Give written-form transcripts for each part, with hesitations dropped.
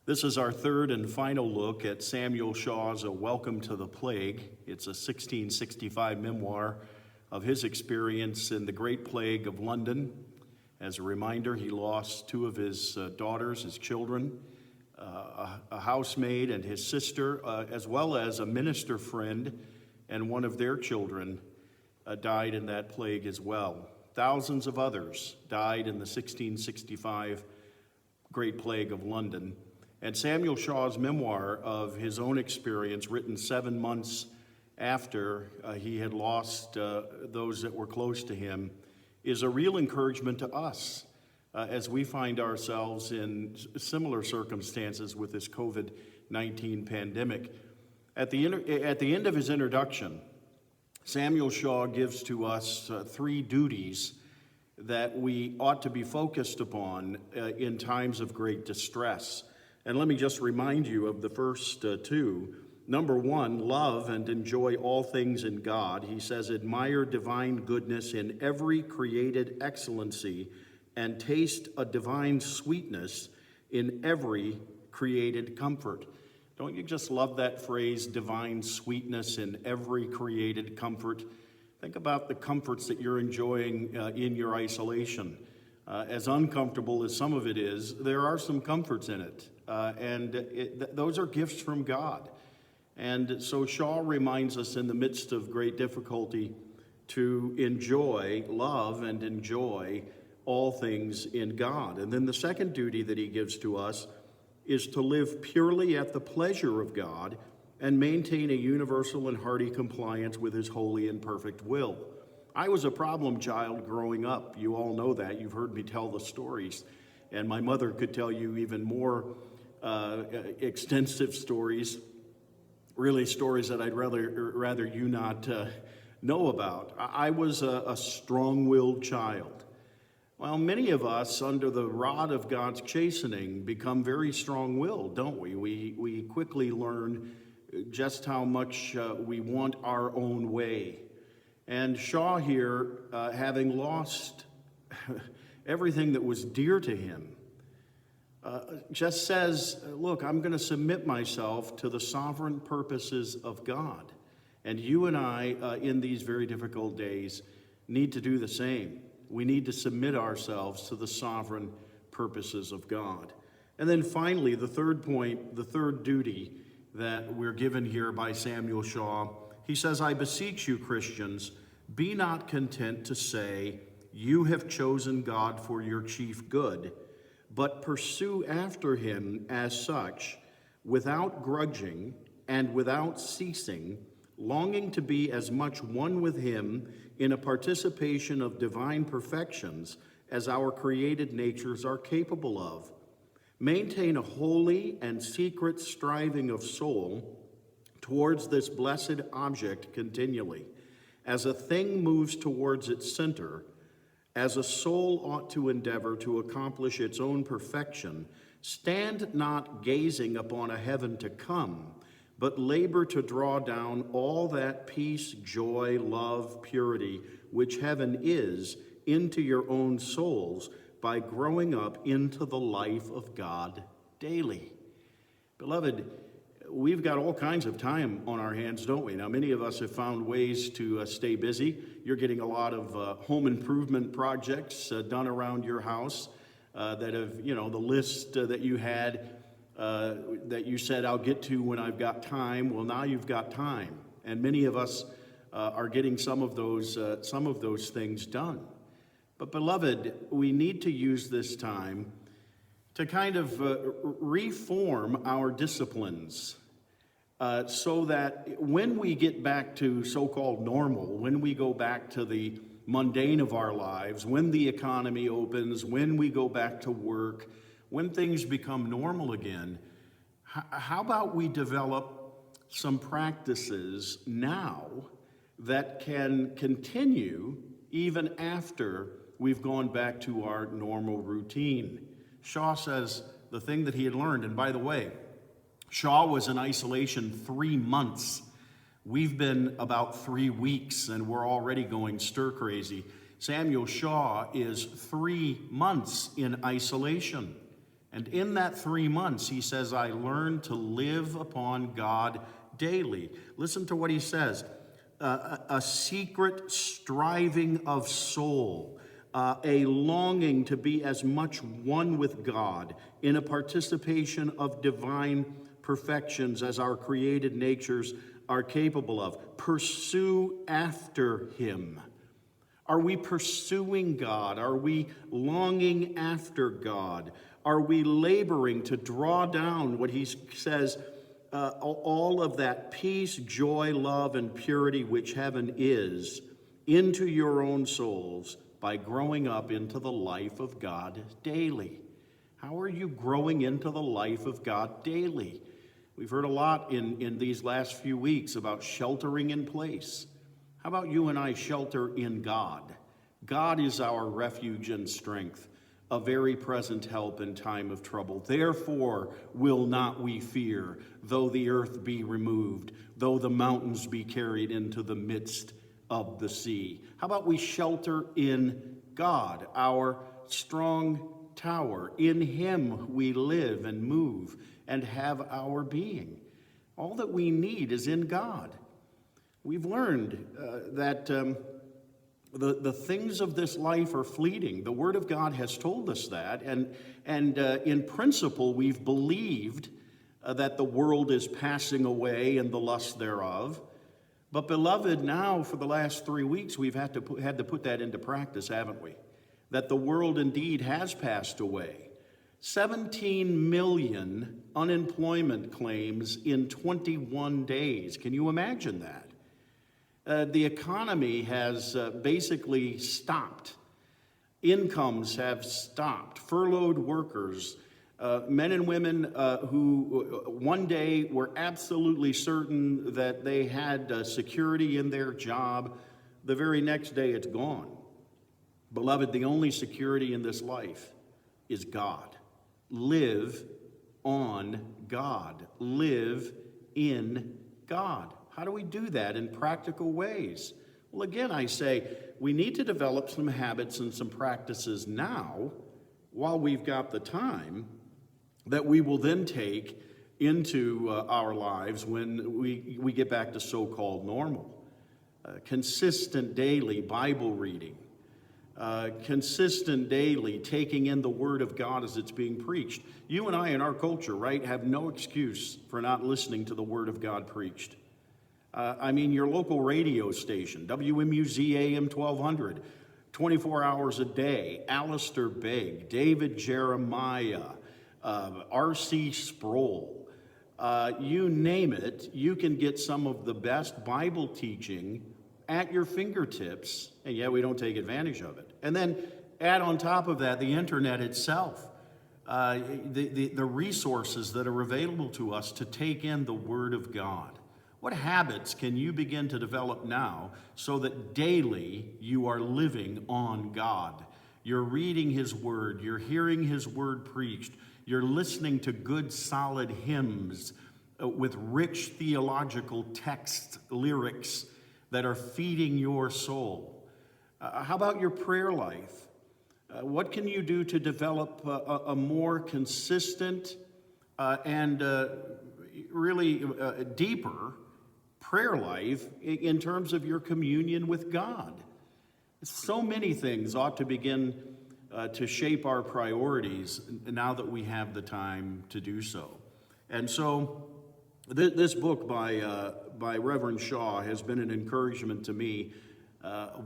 This is our third and final look at Samuel Shaw's A Welcome to the Plague. It's a 1665 memoir of his experience in the Great Plague of London. As a reminder, he lost two of his daughters, his children, a housemaid and his sister, as well as a minister friend, and one of their children died in that plague as well. Thousands of others died in the 1665 Great Plague of London. And Samuel Shaw's memoir of his own experience, written 7 months after he had lost those that were close to him, is a real encouragement to us as we find ourselves in similar circumstances with this COVID-19 pandemic. At the end of his introduction, Samuel Shaw gives to us three duties that we ought to be focused upon in times of great distress. And let me just remind you of the first two. Number one, love and enjoy all things in God. He says, admire divine goodness in every created excellency and taste a divine sweetness in every created comfort. Don't you just love that phrase, divine sweetness in every created comfort? Think about the comforts that you're enjoying in your isolation. As uncomfortable as some of it is, there are some comforts in it. Those are gifts from God. And so Shaw reminds us in the midst of great difficulty to enjoy, love, and enjoy all things in God. And then the second duty that he gives to us is to live purely at the pleasure of God and maintain a universal and hearty compliance with his holy and perfect will. I was a problem child growing up. You all know that. You've heard me tell the stories. And my mother could tell you even more extensive stories, really stories that I'd rather you not know about. I was a strong-willed child. Well, many of us, under the rod of God's chastening, become very strong-willed, don't we? We quickly learn just how much we want our own way. And Shaw here, having lost everything that was dear to him, just says, look, I'm going to submit myself to the sovereign purposes of God. And you and I, in these very difficult days, need to do the same. We need to submit ourselves to the sovereign purposes of God. And then finally, the third point, the third duty that we're given here by Samuel Shaw, he says, I beseech you, Christians, be not content to say, you have chosen God for your chief good, but pursue after him as such, without grudging and without ceasing, longing to be as much one with him in a participation of divine perfections as our created natures are capable of. Maintain a holy and secret striving of soul towards this blessed object continually. As a thing moves towards its center, as a soul ought to endeavor to accomplish its own perfection, stand not gazing upon a heaven to come, but labor to draw down all that peace, joy, love, purity, which heaven is, into your own souls by growing up into the life of God daily. Beloved, we've got all kinds of time on our hands, don't we? Now, many of us have found ways to stay busy. You're getting a lot of home improvement projects done around your house that have, the list that you had that you said, I'll get to when I've got time. Well, now you've got time. And many of us are getting some of those things done. But beloved, we need to use this time to kind of reform our disciplines so that when we get back to so-called normal, when we go back to the mundane of our lives, when the economy opens, when we go back to work, when things become normal again, how about we develop some practices now that can continue even after we've gone back to our normal routine? Shaw says the thing that he had learned, and by the way, Shaw was in isolation 3 months. We've been about 3 weeks, and we're already going stir crazy. Samuel Shaw is 3 months in isolation. And in that 3 months, he says, I learned to live upon God daily. Listen to what he says. A secret striving of soul, a longing to be as much one with God in a participation of divine perfections as our created natures are capable of. Pursue after him. Are we pursuing God? Are we longing after God? Are we laboring to draw down what he says, all of that peace, joy, love, and purity which heaven is, into your own souls by growing up into the life of God daily? How are you growing into the life of God daily? We've heard a lot in these last few weeks about sheltering in place. How about you and I shelter in God? God is our refuge and strength, a very present help in time of trouble. Therefore will not we fear, though the earth be removed, though the mountains be carried into the midst of the sea. How about we shelter in God, our strong tower? In him we live and move and have our being. All that we need is in God. We've learned that the things of this life are fleeting. The Word of God has told us that, and in principle we've believed that the world is passing away and the lust thereof. But beloved, now for the last 3 weeks we've had to put that into practice, haven't we? That the world indeed has passed away. 17 million unemployment claims in 21 days. Can you imagine that? The economy has basically stopped. Incomes have stopped. Furloughed workers, men and women who one day were absolutely certain that they had security in their job, the very next day it's gone. Beloved, the only security in this life is God. Live on God. Live in God. How do we do that in practical ways? Well, again, I say we need to develop some habits and some practices now while we've got the time that we will then take into our lives when we get back to so-called normal. Consistent daily Bible reading. Consistent daily taking in the Word of God as it's being preached. You and I in our culture, right, have no excuse for not listening to the Word of God preached. Your local radio station, WMUZ AM 1200, 24 hours a day, Alistair Begg, David Jeremiah, R.C. Sproul, you name it, you can get some of the best Bible teaching at your fingertips, and yet we don't take advantage of it. And then add on top of that the internet itself, the resources that are available to us to take in the Word of God. What habits can you begin to develop now so that daily you are living on God? You're reading His Word, you're hearing His Word preached, you're listening to good, solid hymns with rich theological text, lyrics that are feeding your soul. How about your prayer life? What can you do to develop a more consistent and really deeper prayer life in terms of your communion with God? So many things ought to begin to shape our priorities now that we have the time to do so. And so this book by Reverend Shaw has been an encouragement to me.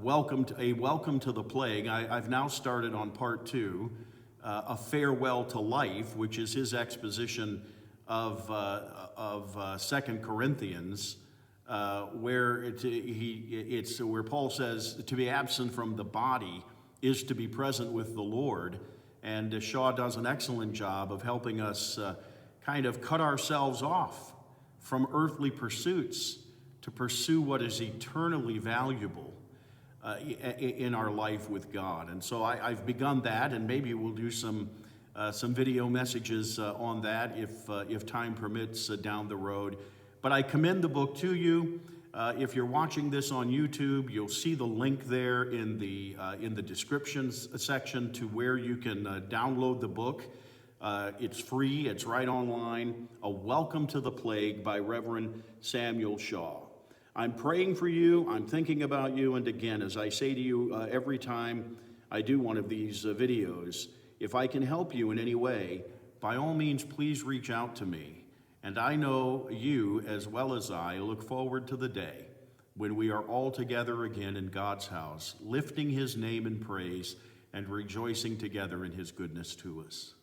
Welcome to the Plague. I've now started on part 2, A Farewell to Life, which is his exposition of 2 Corinthians, where where Paul says to be absent from the body is to be present with the Lord. And Shaw does an excellent job of helping us kind of cut ourselves off from earthly pursuits to pursue what is eternally valuable in our life with God. And so I've begun that, and maybe we'll do some video messages on that if time permits down the road. But I commend the book to you. If you're watching this on YouTube, you'll see the link there in the descriptions section to where you can download the book. It's free, it's right online. A Welcome to the Plague by Reverend Samuel Shaw. I'm praying for you, I'm thinking about you, and again, as I say to you every time I do one of these videos, if I can help you in any way, by all means, please reach out to me. And I know you, as well as I, look forward to the day when we are all together again in God's house, lifting his name in praise and rejoicing together in his goodness to us.